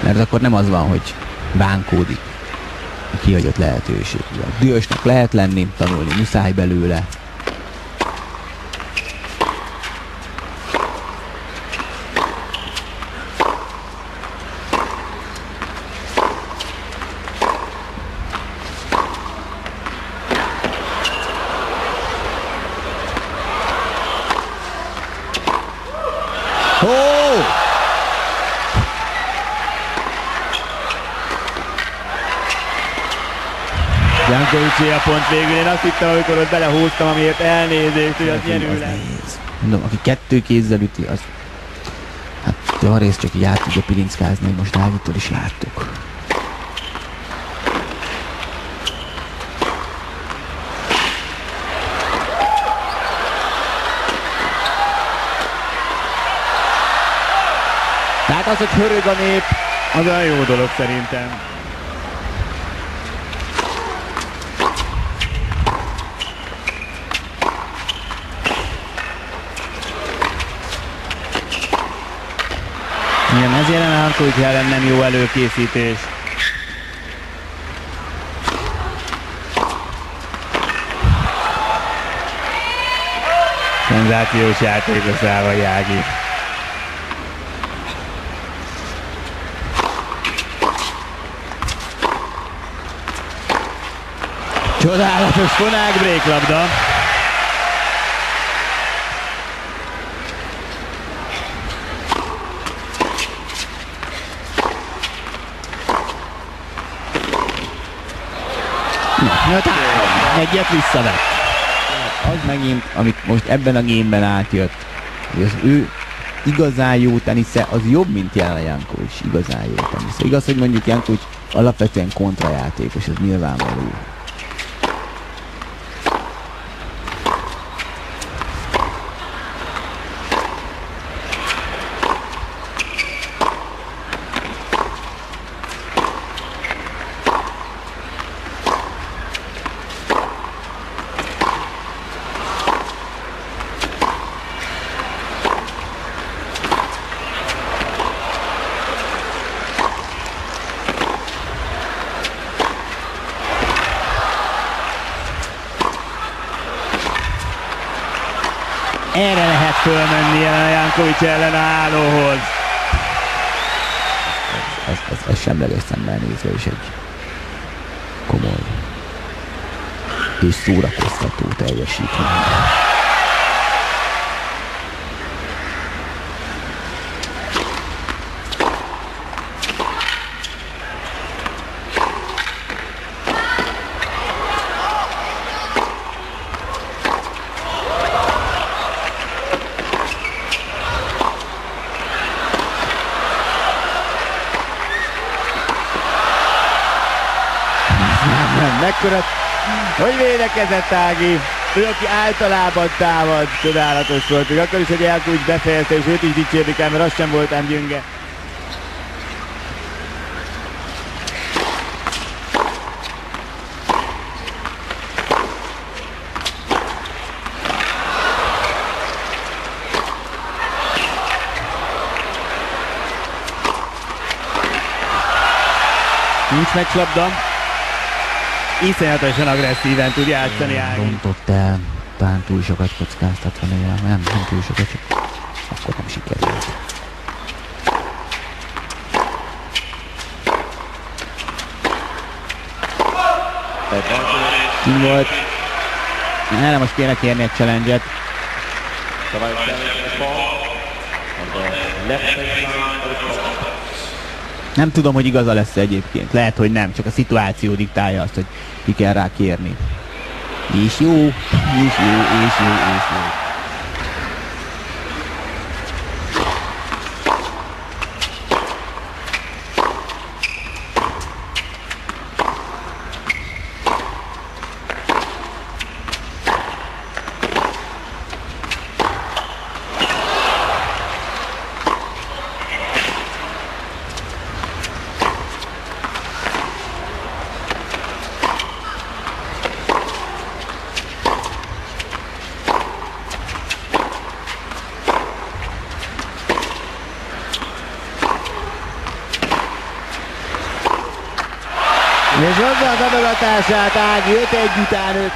Mert akkor nem az van, hogy bánkódik a kihagyott lehetőség. Dühösnek lehet lenni, tanulni muszáj belőle. Jankovicsi a pont végül. Én azt hittem, amikor ott belehúztam, amiért elnézést, hogy az nyerő lesz. Mondom, aki kettő kézzel üti, az... Hát javarészt csak így át tudja pilinckázni, hogy most Ágitól is láttuk. Tehát az, hogy hörög a nép, az a jó dolog szerintem. Igen, ezért a Jankovics ellen nem jó előkészítés. Szenzációs játékos Száva Jági. Csodálatos fonák bréklabda. Egyet visszavett. Az megint, amit most ebben a gémben átjött, hogy az ő igazán jó tenisze, az jobb, mint jelen a Jankovics igazán jó tenisze. Igaz, hogy mondjuk Jankovics alapvetően kontrajátékos, ez nyilvánvaló. Erre lehet fölmenni a Jankovics ellen a hálóhoz. Ez semleges szemmel nézve is egy komoly és szórakoztató teljesítmény. Mekkora, hogy védekezett Ági, ő, aki általában támad, csodálatos volt, még akkor is, hogy Jankovics befejezte, és őt is dicsérni kell, mert az sem volt ám gyönge. Nincs meccslabda. Iszonyatosan agresszíven tud játszani Ági. Rontott el, talán túl sokat kockáztatva néha, nem túl sokat, csak akkor nem sikerült. Kim volt. Nem, most kéne kérni egy challenge-et. Nem tudom, hogy igaza lesz egyébként. Lehet, hogy nem, csak a szituáció diktálja azt, hogy ki kell rá kérni. És jó, és jó, és jó, és jó. És hozza az adogatását Ági, 5-1 után 5-4.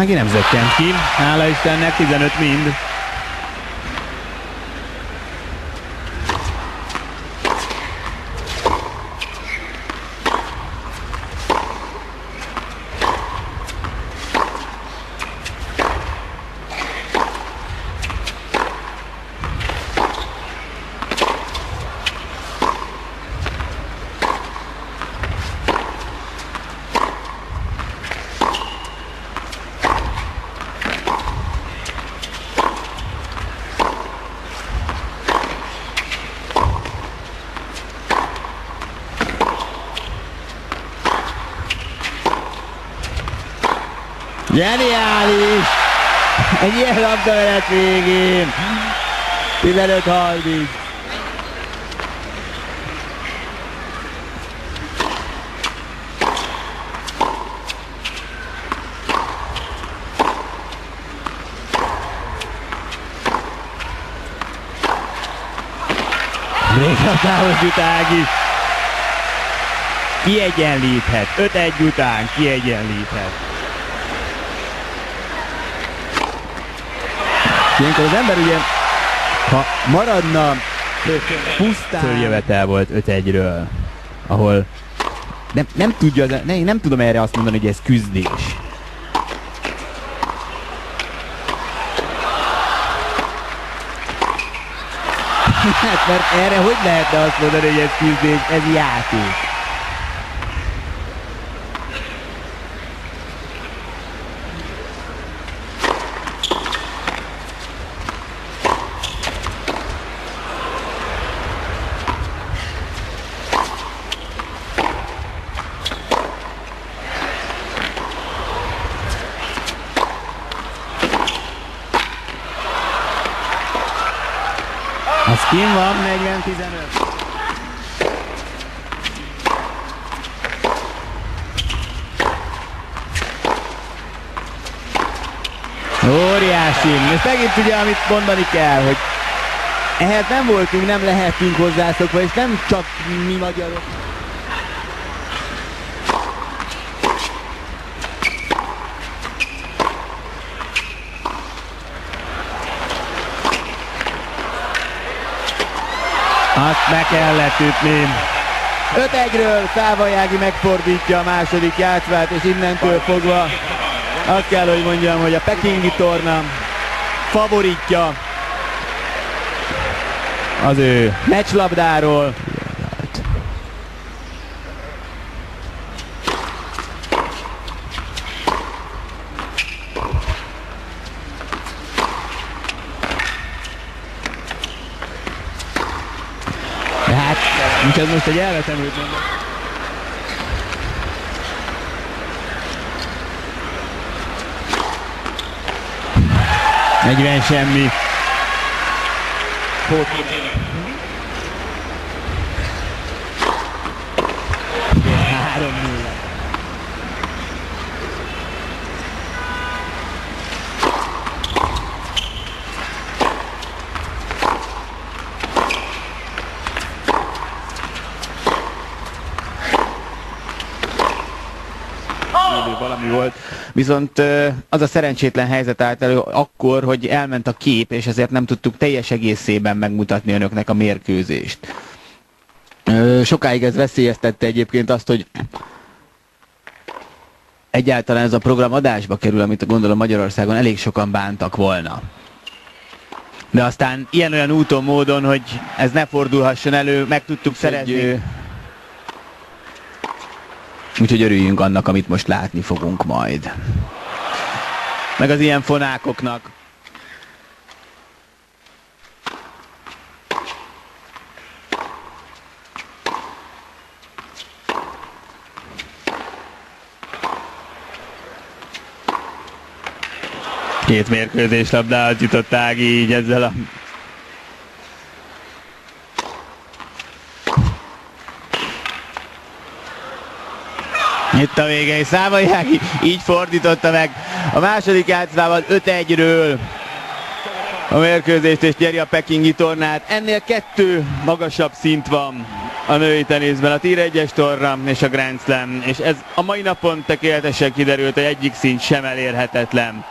Ági nem zökkent ki, hála Istennek, 15 mind. Geniális! Egy ilyen labdamenet végén! 15-30. Véglabdához jut Ági. Kiegyenlíthet. 5-1 után kiegyenlíthet. Ilyenkor az ember ugye, ha maradna pusztán... Följövetel volt 5-1-ről, ahol nem tudja, nem tudom erre azt mondani, hogy ez küzdés. Hát, mert erre hogy lehetne azt mondani, hogy ez küzdés, ez játék. Az kim van, 40-15. Óriási. És megint ugye, amit mondani kell, hogy ehhez nem voltunk, nem lehetünk hozzászokva, és nem csak mi magyarok. Azt meg kellett ütni. 5-1-ről Szávai Ági megfordítja a második játszmát, és innentől fogva azt kell, hogy mondjam, hogy a pekingi torna favoritja Az ő meccslabdáról. hát, nincs ez most egy elvetemült mondat. Semmi. Valami volt. Viszont az a szerencsétlen helyzet állt elő akkor, hogy elment a kép, és ezért nem tudtuk teljes egészében megmutatni önöknek a mérkőzést. Sokáig ez veszélyeztette egyébként azt, hogy egyáltalán ez a program adásba kerül, amit gondolom Magyarországon elég sokan bántak volna. De aztán ilyen-olyan úton, módon, hogy ez ne fordulhasson elő, meg tudtuk szerezni. Úgyhogy örüljünk annak, amit most látni fogunk majd. Meg az ilyen fonákoknak. Két mérkőzés labdához jutott Ági így ezzel a... Itt a vége, és Számai Ági így fordította meg a második játszmával 5-1-ről a mérkőzést, és nyeri a pekingi tornát. Ennél 2 magasabb szint van a női teniszben, a Tier 1-es torna és a Grand Slam, és ez a mai napon tökéletesen kiderült, hogy egyik szint sem elérhetetlen.